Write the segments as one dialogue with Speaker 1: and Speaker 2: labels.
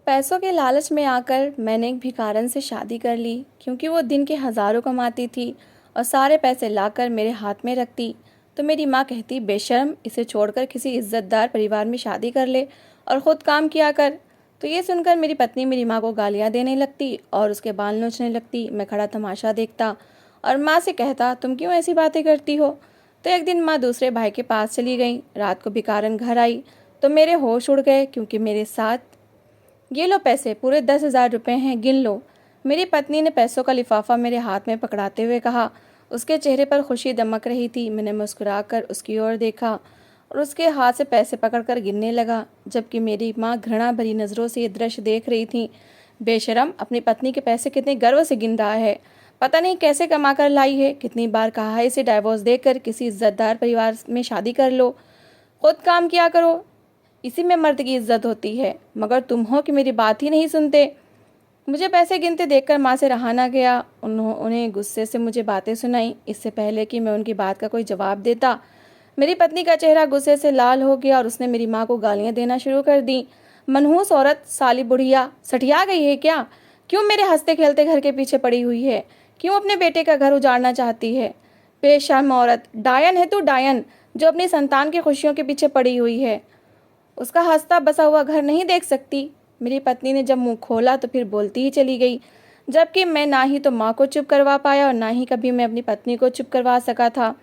Speaker 1: पैसों के लालच में आकर मैंने एक भिखारन से शादी कर ली, क्योंकि वो दिन के हज़ारों कमाती थी और सारे पैसे लाकर मेरे हाथ में रखती। तो मेरी माँ कहती, बेशर्म, इसे छोड़कर किसी इज्जतदार परिवार में शादी कर ले और ख़ुद काम किया कर। तो ये सुनकर मेरी पत्नी मेरी माँ को गालियाँ देने लगती और उसके बाल नोचने लगती। मैं खड़ा तमाशा देखता और माँ से कहता, तुम क्यों ऐसी बातें करती हो। तो एक दिन माँ दूसरे भाई के पास चली गई। रात को भिखारन घर आई तो मेरे होश उड़ गए, क्योंकि मेरे साथ, ये लो पैसे, पूरे 10,000 रुपये हैं, गिन लो। मेरी पत्नी ने पैसों का लिफाफा मेरे हाथ में पकड़ाते हुए कहा। उसके चेहरे पर खुशी दमक रही थी। मैंने मुस्कुराकर उसकी ओर देखा और उसके हाथ से पैसे पकड़कर गिनने लगा, जबकि मेरी माँ घृणा भरी नज़रों से ये दृश्य देख रही थी। बेशरम, अपनी पत्नी के पैसे कितने गर्व से गिन रहा है। पता नहीं कैसे कमा कर लाई है। कितनी बार कहा है इसे डाइवोर्स देकर किसी इज्जतदार परिवार में शादी कर लो, खुद काम किया करो, इसी में मर्द की इज्जत होती है। मगर तुम हो कि मेरी बात ही नहीं सुनते। मुझे पैसे गिनते देखकर माँ से रहा ना गया। उन्हें गुस्से से मुझे बातें सुनाई। इससे पहले कि मैं उनकी बात का कोई जवाब देता, मेरी पत्नी का चेहरा गुस्से से लाल हो गया और उसने मेरी माँ को गालियाँ देना शुरू कर दी। मनहूस औरत, साली बुढ़िया, सठिया गई है क्या? क्यों मेरे हंसते खेलते घर के पीछे पड़ी हुई है? क्यों अपने बेटे का घर उजाड़ना चाहती है? बेशर्म औरत, डायन है तू, डायन, जो अपनी संतान की खुशियों के पीछे पड़ी हुई है। उसका हंसता बसा हुआ घर नहीं देख सकती। मेरी पत्नी ने जब मुंह खोला तो फिर बोलती ही चली गई, जबकि मैं ना ही तो माँ को चुप करवा पाया और ना ही कभी मैं अपनी पत्नी को चुप करवा सका था।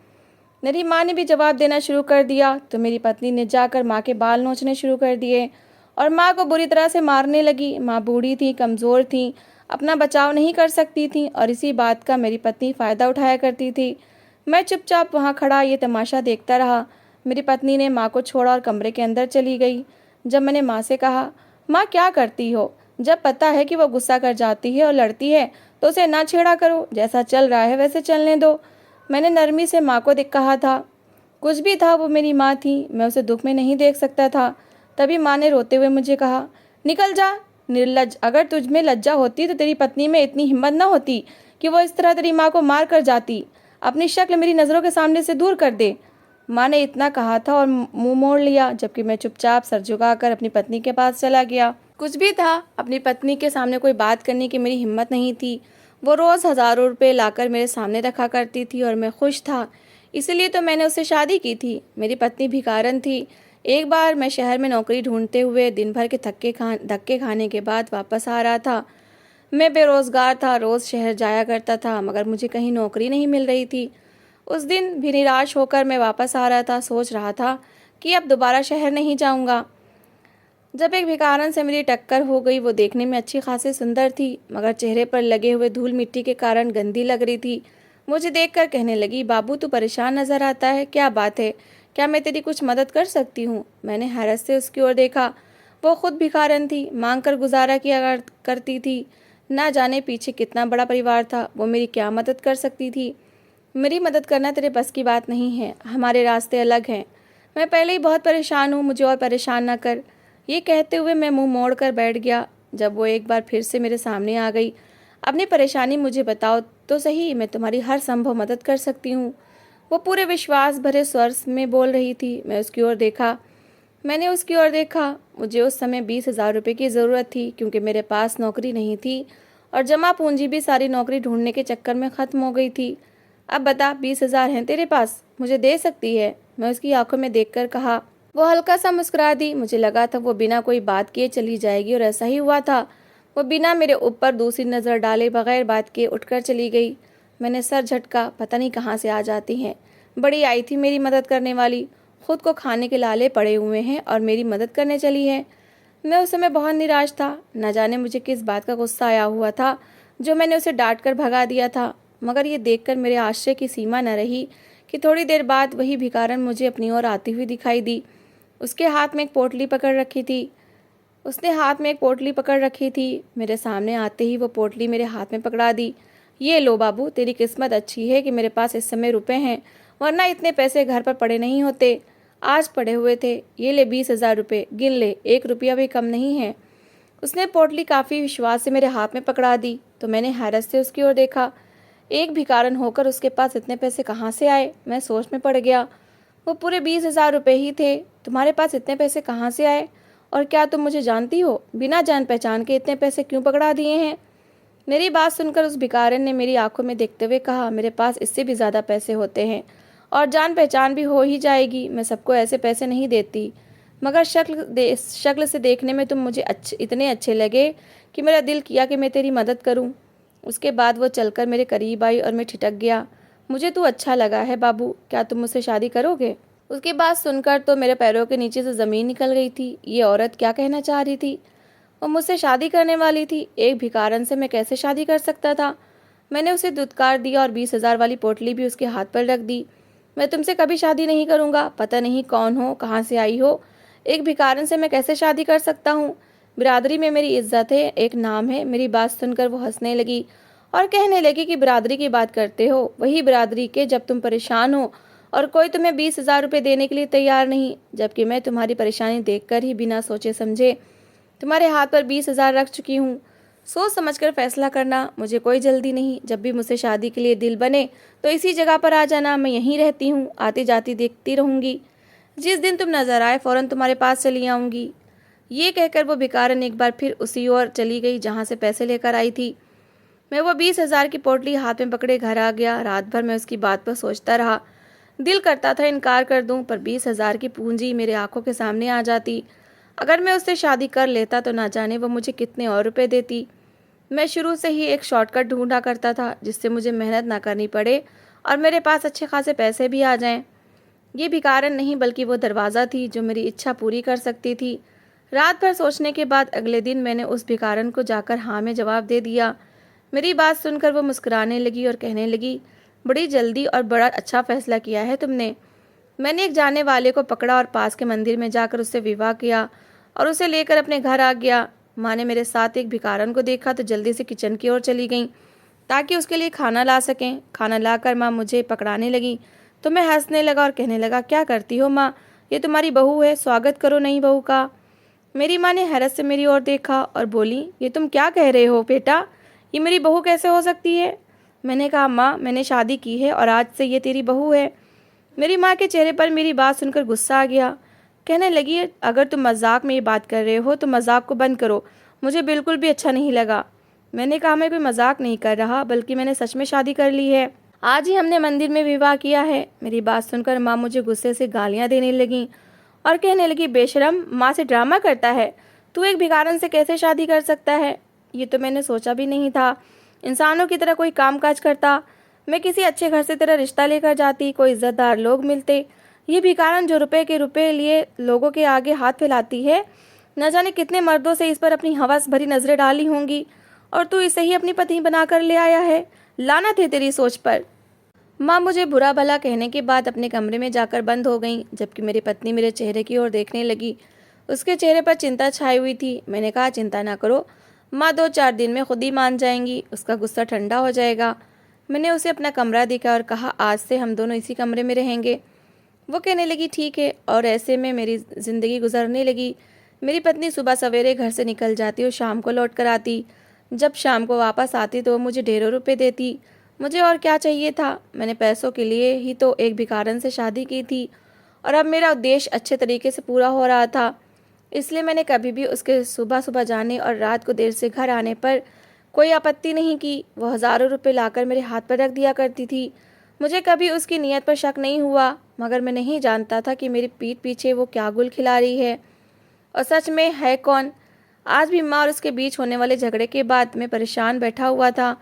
Speaker 1: मेरी माँ ने भी जवाब देना शुरू कर दिया तो मेरी पत्नी ने जाकर माँ के बाल नोचने शुरू कर दिए और माँ को बुरी तरह से मारने लगी। माँ बूढ़ी थी, कमज़ोर थी, अपना बचाव नहीं कर सकती थी और इसी बात का मेरी पत्नी फ़ायदा उठाया करती थी। मैं चुपचाप वहाँ खड़ा ये तमाशा देखता रहा। मेरी पत्नी ने माँ को छोड़ा और कमरे के अंदर चली गई। जब मैंने माँ से कहा, माँ क्या करती हो? जब पता है कि वो गुस्सा कर जाती है और लड़ती है तो उसे ना छेड़ा करो, जैसा चल रहा है वैसे चलने दो। मैंने नरमी से माँ को कहा था। कुछ भी था, वो मेरी माँ थी, मैं उसे दुख में नहीं देख सकता था। तभी माँ ने रोते हुए मुझे कहा, निकल जा निर्लज्ज, अगर तुझ में लज्जा होती तो तेरी पत्नी में इतनी हिम्मत न होती कि वो इस तरह तेरी माँ को मार कर जाती। अपनी शक्ल मेरी नज़रों के सामने से दूर कर दे। माँ ने इतना कहा था और मुंह मोड़ लिया, जबकि मैं चुपचाप सर झुकाकर अपनी पत्नी के पास चला गया। कुछ भी था, अपनी पत्नी के सामने कोई बात करने की मेरी हिम्मत नहीं थी। वो रोज़ हज़ारों रुपए लाकर मेरे सामने रखा करती थी और मैं खुश था, इसीलिए तो मैंने उससे शादी की थी। मेरी पत्नी भिखारन थी। एक बार मैं शहर में नौकरी ढूंढते हुए दिन भर के धक्के खाने के बाद वापस आ रहा था। मैं बेरोज़गार था, रोज़ शहर जाया करता था, मगर मुझे कहीं नौकरी नहीं मिल रही थी। उस दिन भी निराश होकर मैं वापस आ रहा था। सोच रहा था कि अब दोबारा शहर नहीं जाऊंगा, जब एक भिखारन से मेरी टक्कर हो गई। वो देखने में अच्छी खासी सुंदर थी, मगर चेहरे पर लगे हुए धूल मिट्टी के कारण गंदी लग रही थी। मुझे देखकर कहने लगी, बाबू तू परेशान नज़र आता है, क्या बात है? क्या मैं तेरी कुछ मदद कर सकती हूँ? मैंने हैरत से उसकी ओर देखा। वो खुद भिखारन थी, मांग कर गुजारा किया करती थी। ना जाने पीछे कितना बड़ा परिवार था। वो मेरी क्या मदद कर सकती थी? मेरी मदद करना तेरे बस की बात नहीं है, हमारे रास्ते अलग हैं। मैं पहले ही बहुत परेशान हूँ, मुझे और परेशान ना कर। ये कहते हुए मैं मुंह मोड़ कर बैठ गया। जब वो एक बार फिर से मेरे सामने आ गई, अपनी परेशानी मुझे बताओ तो सही, मैं तुम्हारी हर संभव मदद कर सकती हूँ। वो पूरे विश्वास भरे स्वर में बोल रही थी। मैंने उसकी ओर देखा। मुझे उस समय 20,000 रुपये की ज़रूरत थी, क्योंकि मेरे पास नौकरी नहीं थी और जमा पूंजी भी सारी नौकरी ढूंढने के चक्कर में ख़त्म हो गई थी। अब बता, 20,000 हैं तेरे पास, मुझे दे सकती है? मैं उसकी आंखों में देखकर कहा। वो हल्का सा मुस्कुरा दी। मुझे लगा था वो बिना कोई बात किए चली जाएगी और ऐसा ही हुआ था। वो बिना मेरे ऊपर दूसरी नज़र डाले बगैर बात किए उठकर चली गई। मैंने सर झटका, पता नहीं कहाँ से आ जाती हैं। बड़ी आई थी मेरी मदद करने वाली, खुद को खाने के लाले पड़े हुए हैं और मेरी मदद करने चली है। मैं उस समय बहुत निराश था। न जाने मुझे किस बात का गुस्सा आया हुआ था जो मैंने उसे डांट कर भगा दिया था। मगर ये देखकर मेरे आश्चर्य की सीमा न रही कि थोड़ी देर बाद वही भिखारन मुझे अपनी ओर आती हुई दिखाई दी। उसके हाथ में एक पोटली पकड़ रखी थी। उसने हाथ में एक पोटली पकड़ रखी थी। मेरे सामने आते ही वो पोटली मेरे हाथ में पकड़ा दी। ये लो बाबू, तेरी किस्मत अच्छी है कि मेरे पास इस समय रुपए हैं, वरना इतने पैसे घर पर पड़े नहीं होते। आज पड़े हुए थे। ये ले 20,000 रुपये, गिन ले, 1 रुपया भी कम नहीं है। उसने पोटली काफ़ी विश्वास से मेरे हाथ में पकड़ा दी तो मैंने हैरत से उसकी ओर देखा। एक भिखारन होकर उसके पास इतने पैसे कहाँ से आए? मैं सोच में पड़ गया। वो पूरे 20,000 रुपये ही थे। तुम्हारे पास इतने पैसे कहाँ से आए? और क्या तुम मुझे जानती हो? बिना जान पहचान के इतने पैसे क्यों पकड़ा दिए हैं? मेरी बात सुनकर उस भिखारन ने मेरी आंखों में देखते हुए कहा, मेरे पास इससे भी ज़्यादा पैसे होते हैं और जान पहचान भी हो ही जाएगी। मैं सबको ऐसे पैसे नहीं देती, मगर शक्ल से देखने में तुम मुझे इतने अच्छे लगे कि मेरा दिल किया कि मैं तेरी मदद करूं। उसके बाद वो चलकर मेरे करीब आई और मैं ठिठक गया। मुझे तू अच्छा लगा है बाबू, क्या तुम मुझसे शादी करोगे? उसकी बात सुनकर तो मेरे पैरों के नीचे से ज़मीन निकल गई थी। ये औरत क्या कहना चाह रही थी? वो मुझसे शादी करने वाली थी। एक भिखारन से मैं कैसे शादी कर सकता था? मैंने उसे दुत्कार दिया और 20,000 वाली पोटली भी उसके हाथ पर रख दी। मैं तुमसे कभी शादी नहीं करूँगा। पता नहीं कौन हो, कहाँ से आई हो। एक भिखारन से मैं कैसे शादी कर सकता हूँ? बिरादरी में मेरी इज्जत है, एक नाम है। मेरी बात सुनकर वो हंसने लगी और कहने लगी कि बिरादरी की बात करते हो, वही बिरादरी के जब तुम परेशान हो और कोई तुम्हें 20,000 रुपये देने के लिए तैयार नहीं, जबकि मैं तुम्हारी परेशानी देखकर ही बिना सोचे समझे तुम्हारे हाथ पर 20,000 रख चुकी हूँ। सोच समझकर फैसला करना, मुझे कोई जल्दी नहीं। जब भी मुझसे शादी के लिए दिल बने तो इसी जगह पर आ जाना, मैं यहीं रहती हूँ, आती जाती देखती रहूँगी। जिस दिन तुम नजर आए फौरन तुम्हारे पास चली आऊँगी। ये कहकर वो भिखारन एक बार फिर उसी ओर चली गई जहाँ से पैसे लेकर आई थी। मैं वो 20,000 की पोटली हाथ में पकड़े घर आ गया। रात भर मैं उसकी बात पर सोचता रहा। दिल करता था इनकार कर दूं, पर 20,000 की पूंजी मेरे आंखों के सामने आ जाती। अगर मैं उससे शादी कर लेता तो ना जाने वो मुझे कितने और रुपए देती। मैं शुरू से ही एक शॉर्टकट ढूंढा करता था जिससे मुझे मेहनत ना करनी पड़े और मेरे पास अच्छे खासे पैसे भी आ जाएं। ये भिखारन नहीं बल्कि वो दरवाज़ा थी जो मेरी इच्छा पूरी कर सकती थी। रात भर सोचने के बाद अगले दिन मैंने उस भिखारन को जाकर हाँ में जवाब दे दिया। मेरी बात सुनकर वो मुस्कुराने लगी और कहने लगी, बड़ी जल्दी और बड़ा अच्छा फैसला किया है तुमने। मैंने एक जाने वाले को पकड़ा और पास के मंदिर में जाकर उससे विवाह किया और उसे लेकर अपने घर आ गया। माँ ने मेरे साथ एक भिखारन को देखा तो जल्दी से किचन की ओर चली गई ताकि उसके लिए खाना ला सकें। खाना लाकर माँ मुझे पकड़ाने लगी तो मैं हंसने लगा और कहने लगा, क्या करती हो माँ, ये तुम्हारी बहू है, स्वागत करो नई बहू का। मेरी माँ ने हैरत से मेरी ओर देखा और बोली, ये तुम क्या कह रहे हो बेटा, ये मेरी बहू कैसे हो सकती है? मैंने कहा, माँ मैंने शादी की है और आज से ये तेरी बहू है। मेरी माँ के चेहरे पर मेरी बात सुनकर गुस्सा आ गया। कहने लगी, अगर तुम मजाक में ये बात कर रहे हो तो मजाक को बंद करो, मुझे बिल्कुल भी अच्छा नहीं लगा। मैंने कहा, मैं कोई मजाक नहीं कर रहा, बल्कि मैंने सच में शादी कर ली है। आज ही हमने मंदिर में विवाह किया है। मेरी बात सुनकर माँ मुझे गुस्से से गालियाँ देने लगी और कहने लगी, बेशरम, माँ से ड्रामा करता है, तू एक भिखारन से कैसे शादी कर सकता है? ये तो मैंने सोचा भी नहीं था, इंसानों की तरह कोई कामकाज करता। मैं किसी अच्छे घर से तेरा रिश्ता लेकर जाती, कोई इज्जतदार लोग मिलते। ये भिखारन जो रुपए के रुपए लिए लोगों के आगे हाथ फैलाती है, न जाने कितने मर्दों से इस पर अपनी हवस भरी नजरें डाली होंगी और तू इसे ही अपनी पत्नी बनाकर ले आया है। लानत है तेरी सोच पर। माँ मुझे बुरा भला कहने के बाद अपने कमरे में जाकर बंद हो गई, जबकि मेरी पत्नी मेरे चेहरे की ओर देखने लगी। उसके चेहरे पर चिंता छाई हुई थी। मैंने कहा, चिंता ना करो माँ, 2-4 दिन में खुद ही मान जाएंगी, उसका गुस्सा ठंडा हो जाएगा। मैंने उसे अपना कमरा दिखा और कहा, आज से हम दोनों इसी कमरे में रहेंगे। वो कहने लगी, ठीक है, और ऐसे में मेरी ज़िंदगी गुजरने लगी। मेरी पत्नी सुबह सवेरे घर से निकल जाती और शाम को लौट कर आती। जब शाम को वापस आती तो वो मुझे ढेरों रुपए देती। मुझे और क्या चाहिए था? मैंने पैसों के लिए ही तो एक भिखारन से शादी की थी और अब मेरा उद्देश्य अच्छे तरीके से पूरा हो रहा था। इसलिए मैंने कभी भी उसके सुबह सुबह जाने और रात को देर से घर आने पर कोई आपत्ति नहीं की। वो हज़ारों रुपए लाकर मेरे हाथ पर रख दिया करती थी। मुझे कभी उसकी नीयत पर शक नहीं हुआ, मगर मैं नहीं जानता था कि मेरी पीठ पीछे वो क्या गुल खिला रही है और सच में है कौन। आज भी माँ और उसके बीच होने वाले झगड़े के बाद मैं परेशान बैठा हुआ था।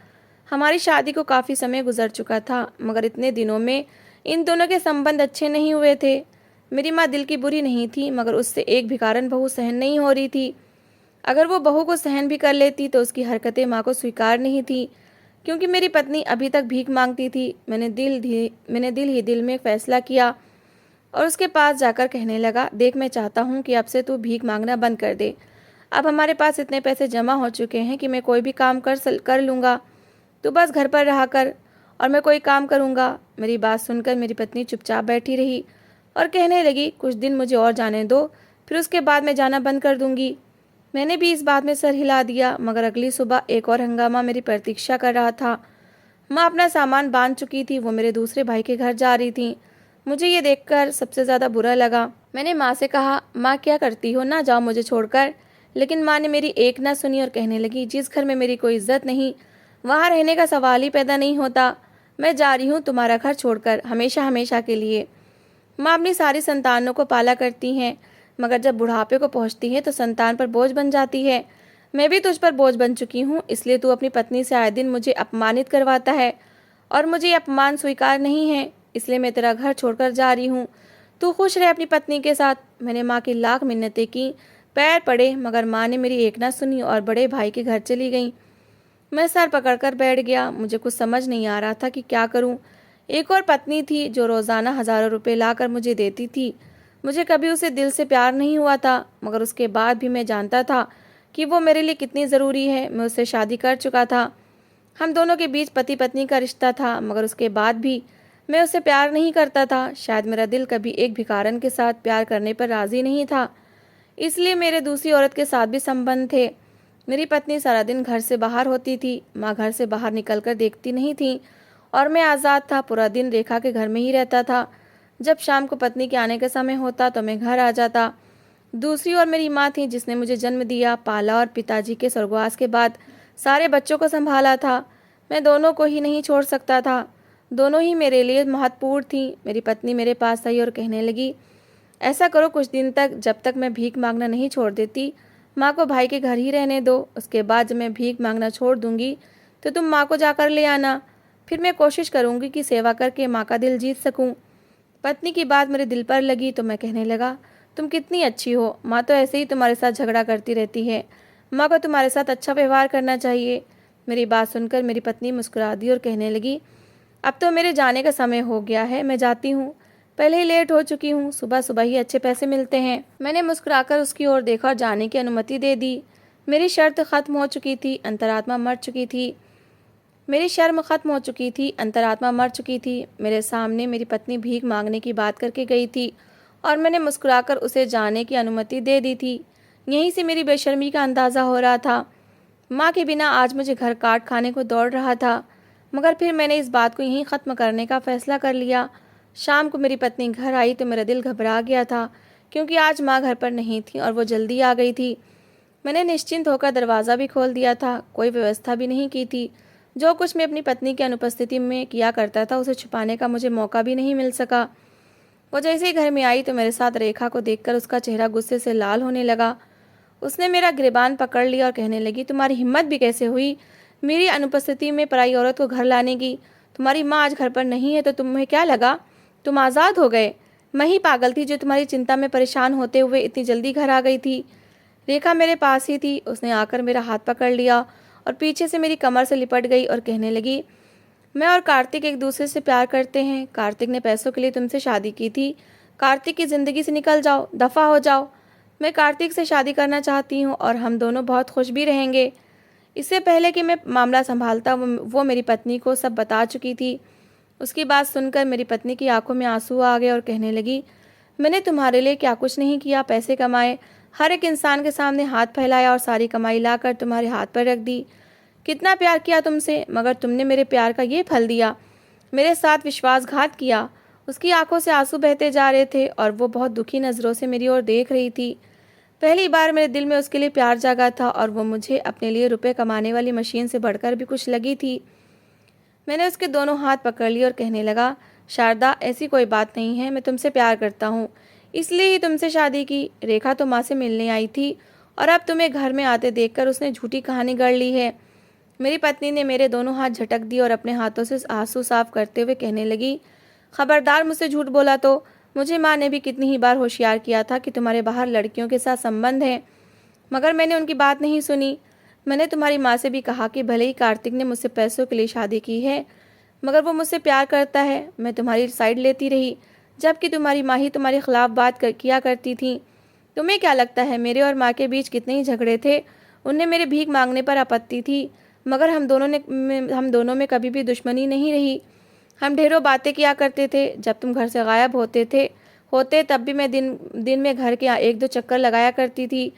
Speaker 1: हमारी शादी को काफ़ी समय गुजर चुका था, मगर इतने दिनों में इन दोनों के संबंध अच्छे नहीं हुए थे। मेरी माँ दिल की बुरी नहीं थी, मगर उससे एक भिखारन बहू सहन नहीं हो रही थी। अगर वो बहू को सहन भी कर लेती तो उसकी हरकतें माँ को स्वीकार नहीं थी, क्योंकि मेरी पत्नी अभी तक भीख मांगती थी। मैंने दिल ही दिल में फैसला किया और उसके पास जाकर कहने लगा, देख, मैं चाहता हूँ कि अब से तू भीख मांगना बंद कर दे। अब हमारे पास इतने पैसे जमा हो चुके हैं कि मैं कोई भी काम कर लूँगा। तू बस घर पर रहा कर और मैं कोई काम करूँगा। मेरी बात सुनकर मेरी पत्नी चुपचाप बैठी रही और कहने लगी, कुछ दिन मुझे और जाने दो, फिर उसके बाद मैं जाना बंद कर दूँगी। मैंने भी इस बात में सर हिला दिया, मगर अगली सुबह एक और हंगामा मेरी प्रतीक्षा कर रहा था। माँ अपना सामान बांध चुकी थी, वो मेरे दूसरे भाई के घर जा रही थी। मुझे ये देखकर सबसे ज़्यादा बुरा लगा। मैंने माँ से कहा, माँ क्या करती हो, ना जाओ मुझे छोड़कर। लेकिन माँ ने मेरी एक ना सुनी और कहने लगी, जिस घर में मेरी कोई इज्जत नहीं वहाँ रहने का सवाल ही पैदा नहीं होता। मैं जा रही हूँ तुम्हारा घर छोड़कर, हमेशा हमेशा के लिए। माँ अपनी सारी संतानों को पाला करती हैं, मगर जब बुढ़ापे को पहुँचती है तो संतान पर बोझ बन जाती है। मैं भी तुझ पर बोझ बन चुकी हूँ, इसलिए तू अपनी पत्नी से आए दिन मुझे अपमानित करवाता है और मुझे ये अपमान स्वीकार नहीं है, इसलिए मैं तेरा घर छोड़कर जा रही हूँ। तू खुश रहे अपनी पत्नी के साथ। मैंने माँ की लाख मिन्नतें की, पैर पड़े, मगर माँ ने मेरी एक ना सुनी और बड़े भाई के घर चली गई। मैं सर पकड़कर बैठ गया। मुझे कुछ समझ नहीं आ रहा था कि क्या करूं। एक और पत्नी थी जो रोज़ाना हज़ारों रुपए लाकर मुझे देती थी। मुझे कभी उसे दिल से प्यार नहीं हुआ था, मगर उसके बाद भी मैं जानता था कि वो मेरे लिए कितनी ज़रूरी है। मैं उससे शादी कर चुका था, हम दोनों के बीच पति पत्नी का रिश्ता था, मगर उसके बाद भी मैं उससे प्यार नहीं करता था। शायद मेरा दिल कभी एक भिखारन के साथ प्यार करने पर राज़ी नहीं था, इसलिए मेरे दूसरी औरत के साथ भी संबंध थे। मेरी पत्नी सारा दिन घर से बाहर होती थी, माँ घर से बाहर निकलकर देखती नहीं थी और मैं आज़ाद था, पूरा दिन रेखा के घर में ही रहता था। जब शाम को पत्नी के आने का समय होता तो मैं घर आ जाता। दूसरी ओर मेरी माँ थी जिसने मुझे जन्म दिया, पाला और पिताजी के स्वर्गवास के बाद सारे बच्चों को संभाला था। मैं दोनों को ही नहीं छोड़ सकता था, दोनों ही मेरे लिए महत्वपूर्ण थी। मेरी पत्नी मेरे पास आई और कहने लगी, ऐसा करो कुछ दिन तक, जब तक मैं भीख मांगना नहीं छोड़ देती माँ को भाई के घर ही रहने दो। उसके बाद जब मैं भीख मांगना छोड़ दूंगी तो तुम माँ को जाकर ले आना। फिर मैं कोशिश करूंगी कि सेवा करके माँ का दिल जीत सकूं। पत्नी की बात मेरे दिल पर लगी तो मैं कहने लगा, तुम कितनी अच्छी हो, माँ तो ऐसे ही तुम्हारे साथ झगड़ा करती रहती है, माँ को तुम्हारे साथ अच्छा व्यवहार करना चाहिए। मेरी बात सुनकर मेरी पत्नी मुस्कुरा दी और कहने लगी, अब तो मेरे जाने का समय हो गया है, मैं जाती हूँ, पहले ही लेट हो चुकी हूँ, सुबह सुबह ही अच्छे पैसे मिलते हैं। मैंने मुस्कुराकर उसकी ओर देखा और जाने की अनुमति दे दी। मेरी शर्त खत्म हो चुकी थी, अंतरात्मा मर चुकी थी। मेरी शर्म खत्म हो चुकी थी, अंतरात्मा मर चुकी थी। मेरे सामने मेरी पत्नी भीख मांगने की बात करके गई थी और मैंने मुस्कुराकर उसे जाने की अनुमति दे दी थी। यहीं से मेरी बेशर्मी का अंदाज़ा हो रहा था। माँ के बिना आज मुझे घर काट खाने को दौड़ रहा था, मगर फिर मैंने इस बात को यहीं ख़त्म करने का फैसला कर लिया। शाम को मेरी पत्नी घर आई तो मेरा दिल घबरा गया था, क्योंकि आज माँ घर पर नहीं थी और वो जल्दी आ गई थी। मैंने निश्चिंत होकर दरवाज़ा भी खोल दिया था, कोई व्यवस्था भी नहीं की थी। जो कुछ मैं अपनी पत्नी की अनुपस्थिति में किया करता था उसे छुपाने का मुझे मौका भी नहीं मिल सका। वो जैसे ही घर में आई तो मेरे साथ रेखा को देखकर उसका चेहरा गुस्से से लाल होने लगा। उसने मेरा गिरबान पकड़ लिया और कहने लगी, तुम्हारी हिम्मत भी कैसे हुई मेरी अनुपस्थिति में पराई औरत को घर लाने की। तुम्हारी माँ आज घर पर नहीं है तो तुम्हें क्या लगा तुम आज़ाद हो गए? मैं ही पागल थी जो तुम्हारी चिंता में परेशान होते हुए इतनी जल्दी घर आ गई थी। रेखा मेरे पास ही थी, उसने आकर मेरा हाथ पकड़ लिया और पीछे से मेरी कमर से लिपट गई और कहने लगी, मैं और कार्तिक एक दूसरे से प्यार करते हैं। कार्तिक ने पैसों के लिए तुमसे शादी की थी। कार्तिक की ज़िंदगी से निकल जाओ, दफ़ा हो जाओ। मैं कार्तिक से शादी करना चाहती हूँ और हम दोनों बहुत खुश भी रहेंगे। इससे पहले कि मैं मामला संभालता वो मेरी पत्नी को सब बता चुकी थी। उसकी बात सुनकर मेरी पत्नी की आंखों में आंसू आ गए और कहने लगी, मैंने तुम्हारे लिए क्या कुछ नहीं किया, पैसे कमाए, हर एक इंसान के सामने हाथ फैलाया और सारी कमाई लाकर तुम्हारे हाथ पर रख दी। कितना प्यार किया तुमसे, मगर तुमने मेरे प्यार का ये फल दिया, मेरे साथ विश्वासघात किया। उसकी आंखों से आंसू बहते जा रहे थे और वो बहुत दुखी नज़रों से मेरी ओर देख रही थी। पहली बार मेरे दिल में उसके लिए प्यार जागा था और वो मुझे अपने लिए रुपए कमाने वाली मशीन से बढ़कर भी कुछ लगी थी। मैंने उसके दोनों हाथ पकड़ लिए और कहने लगा, शारदा ऐसी कोई बात नहीं है, मैं तुमसे प्यार करता हूँ, इसलिए ही तुमसे शादी की। रेखा तो माँ से मिलने आई थी और अब तुम्हें घर में आते देखकर उसने झूठी कहानी गढ़ ली है। मेरी पत्नी ने मेरे दोनों हाथ झटक दिए और अपने हाथों से आंसू साफ करते हुए कहने लगी, खबरदार मुझसे झूठ बोला तो। मुझे माँ ने भी कितनी ही बार होशियार किया था कि तुम्हारे बाहर लड़कियों के साथ संबंध है, मगर मैंने उनकी बात नहीं सुनी। मैंने तुम्हारी माँ से भी कहा कि भले ही कार्तिक ने मुझसे पैसों के लिए शादी की है, मगर वो मुझसे प्यार करता है। मैं तुम्हारी साइड लेती रही, जबकि तुम्हारी माँ ही तुम्हारे खिलाफ किया करती थी। तुम्हें क्या लगता है मेरे और माँ के बीच कितने ही झगड़े थे? उन्हें मेरे भीख मांगने पर आपत्ति थी, मगर हम दोनों में कभी भी दुश्मनी नहीं रही। हम ढेरों बातें किया करते थे। जब तुम घर से गायब होते तब भी मैं दिन में घर के एक दो चक्कर लगाया करती थी।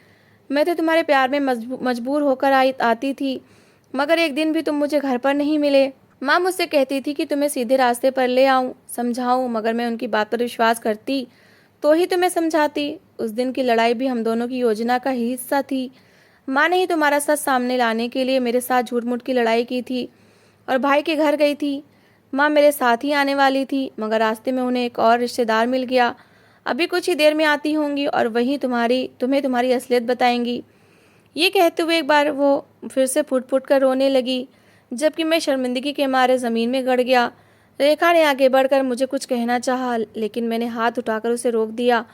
Speaker 1: मैं तो तुम्हारे प्यार में मजबूर होकर आती थी, मगर एक दिन भी तुम मुझे घर पर नहीं मिले। माँ मुझसे कहती थी कि तुम्हें सीधे रास्ते पर ले आऊँ, समझाऊँ, मगर मैं उनकी बात पर विश्वास करती तो ही तुम्हें समझाती। उस दिन की लड़ाई भी हम दोनों की योजना का ही हिस्सा थी। माँ ने ही तुम्हारा सच सामने लाने के लिए मेरे साथ झूठ मूठ की लड़ाई की थी और भाई के घर गई थी। माँ मेरे साथ ही आने वाली थी, मगर रास्ते में उन्हें एक और रिश्तेदार मिल गया। अभी कुछ ही देर में आती होंगी और वही तुम्हें तुम्हारी असलियत बताएंगी। ये कहते हुए एक बार वो फिर से फुट फुट कर रोने लगी, जबकि मैं शर्मिंदगी के मारे ज़मीन में गड़ गया। रेखा ने आगे बढ़कर मुझे कुछ कहना चाहा, लेकिन मैंने हाथ उठाकर उसे रोक दिया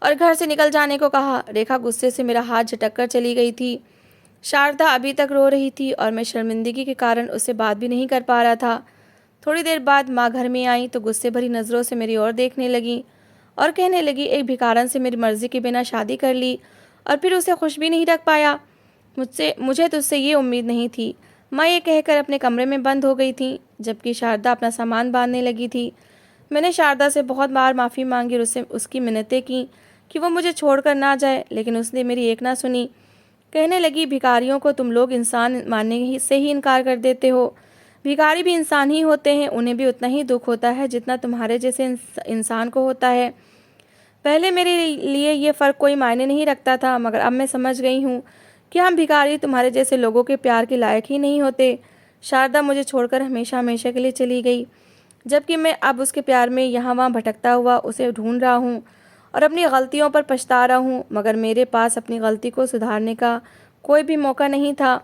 Speaker 1: और घर से निकल जाने को कहा। रेखा गुस्से से मेरा हाथ झटक कर चली गई थी। शारदा अभी तक रो रही थी और मैं शर्मिंदगी के कारण उससे बात भी नहीं कर पा रहा था। थोड़ी देर बाद माँ घर में आई तो गुस्से भरी नज़रों से मेरी ओर देखने लगी और कहने लगी, एक भिखारन से मेरी मर्जी के बिना शादी कर ली और फिर उसे खुश भी नहीं रख पाया। मुझे तुझसे ये उम्मीद नहीं थी। माँ ये कहकर अपने कमरे में बंद हो गई थी, जबकि शारदा अपना सामान बांधने लगी थी। मैंने शारदा से बहुत बार माफ़ी मांगी और उससे उसकी मिन्नतें की कि वो मुझे छोड़कर ना जाए, लेकिन उसने मेरी एक ना सुनी। कहने लगी, भिखारियों को तुम लोग इंसान मानने से ही इनकार कर देते हो। भिखारी भी इंसान ही होते हैं, उन्हें भी उतना ही दुख होता है जितना तुम्हारे जैसे इंसान को होता है। पहले मेरे लिए ये फ़र्क कोई मायने नहीं रखता था, मगर अब मैं समझ गई हूँ कि हम भिखारी तुम्हारे जैसे लोगों के प्यार के लायक ही नहीं होते। शारदा मुझे छोड़कर हमेशा हमेशा के लिए चली गई, जबकि मैं अब उसके प्यार में यहाँ वहाँ भटकता हुआ उसे ढूंढ रहा हूँ और अपनी गलतियों पर पछता रहा हूँ, मगर मेरे पास अपनी गलती को सुधारने का कोई भी मौका नहीं था।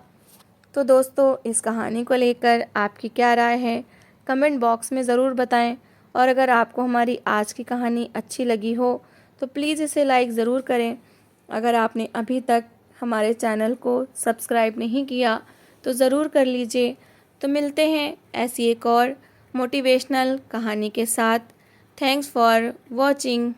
Speaker 1: तो दोस्तों, इस कहानी को लेकर आपकी क्या राय है, कमेंट बॉक्स में ज़रूर बताएं। और अगर आपको हमारी आज की कहानी अच्छी लगी हो तो प्लीज़ इसे लाइक ज़रूर करें। अगर आपने अभी तक हमारे चैनल को सब्सक्राइब नहीं किया तो ज़रूर कर लीजिए। तो मिलते हैं ऐसी एक और मोटिवेशनल कहानी के साथ। Thanks for watching.